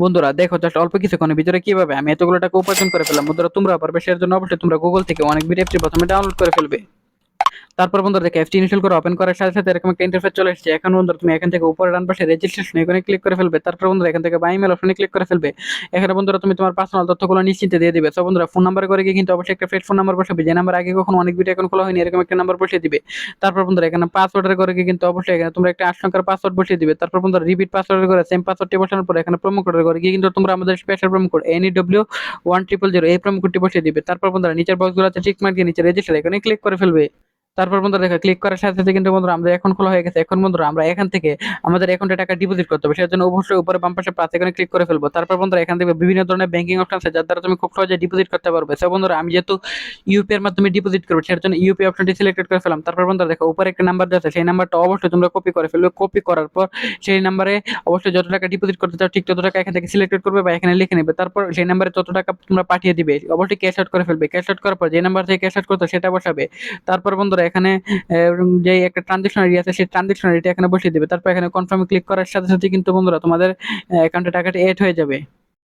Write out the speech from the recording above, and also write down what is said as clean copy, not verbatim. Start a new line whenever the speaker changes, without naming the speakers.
বন্ধুরা দেখো জাস্ট অল্প কিছুক্ষণের ভিতরে কিভাবে আমি এতগুলো টাকা উপার্জন করে ফেললাম। বন্ধুরা তোমরা পারবে, সেটার জন্য অবশ্যই তোমরা গুগল থেকে অনেক ভিডিও অ্যাপটি প্রথমে ডাউনলোড করে ফেলবে। তারপর বন্ধুরা দেখো অ্যাপটি ইনস্টল করে ওপেন করার সাথে সাথে এরকম একটা ইন্টারফেস চলে এসেছে। এখন বন্ধুরা তুমি এখান থেকে উপরে ডান পাশে রেজিস্ট্রেশন এখানে ক্লিক করে ফেলবে। তারপর বন্ধুরা এখান থেকে বাই ইমেল অপশনে ক্লিক করে ফেলবে। এখানে বন্ধুরা তুমি তোমার পার্সোনাল তথ্যগুলো নিশ্চিন্তে দিয়ে দিবে। তো বন্ধুরা ফোন নাম্বার করে গিয়ে কিন্তু অবশ্যই একটা ফ্রেশ ফোন নাম্বার বসাবে, যে নাম্বার আগে কখনো অনেক ভিডিও এখন খোলা হয়নি, এরকম একটা নাম্বার বসিয়ে দিবে। তারপর বন্ধুরা এখানে পাসওয়ার্ডের করে গিয়ে কিন্তু অবশ্যই এখানে তোমরা একটা 8 সংখ্যার পাসওয়ার্ড বসিয়ে দিবে। তারপর বন্ধুরা রিপিট পাসওয়ার্ডের করে সেম পাসওয়ার্ডটি বসানোর পর এখানে প্রোমো কোডের করে গিয়ে কিন্তু তোমরা আমাদের স্পেশাল প্রোমো কোড NEW1000 এই প্রোমো কোডটি বসিয়ে দিবে। তারপর বন্ধুরা নিচের বক্সগুলোতে টিক মার্ক দিয়ে নিচে রেজিস্টার এখানে ক্লিক করে ফেলবে। তারপর বন্ধুরা দেখো ক্লিক করার সাথে সাথে কিন্তু বন্ধুরা আমরা এখন খোলা হয়ে গেছে। এখন বন্ধুরা আমরা এখান থেকে আমাদের অ্যাকাউন্টে টাকা ডিপোজিট করতে হবে, সেটার জন্য অবশ্যই উপরে বাম পাশে প্লাস এখানে ক্লিক করে ফেলবো। তারপর বন্ধুরা এখান থেকে বিভিন্ন ধরনের ব্যাংকিং অপশন আছে, যার দ্বারা তুমি খুব সহজে ডিপোজিট করতে পারবে। সো বন্ধুরা আমি যেহেতু ইউপি এর মাধ্যমে ডিপোজিট করবো, সেটার জন্য ইউপি অপশনটি সিলেক্টেড করে ফেলাম। তারপর বন্ধুরা দেখো উপরে একটা নাম্বার দেওয়া আছে, সেই নাম্বারটা অবশ্যই তোমরা কপি করে ফেলবে। কপি করার পর সেই নাম্বারে অবশ্যই যত টাকা ডিপোজিট করতে চাও ঠিক তত টাকা এখান থেকে সিলেক্টেড করবে বা এখানে লিখে নেবে। তারপর সেই নাম্বারে তত টাকা তোমরা পাঠিয়ে দিবে, অবশ্যই ক্যাশ আউট করে ফেলবে। ক্যাশ আউট করার পর যে নাম্বার থেকে ক্যাশ আউট করতে সেটা বসাবে। তারপর বন্ধুরা এখানে যে একটা ট্রানজেকশন আইডি আছে সেই ট্রানজেকশন আইডিটা এখানে বসিয়ে দিবে। তারপর এখানে কনফার্মে ক্লিক করার সাথে সাথে কিন্তু বন্ধুরা তোমাদের অ্যাকাউন্টে টাকাটা এড হয়ে যাবে।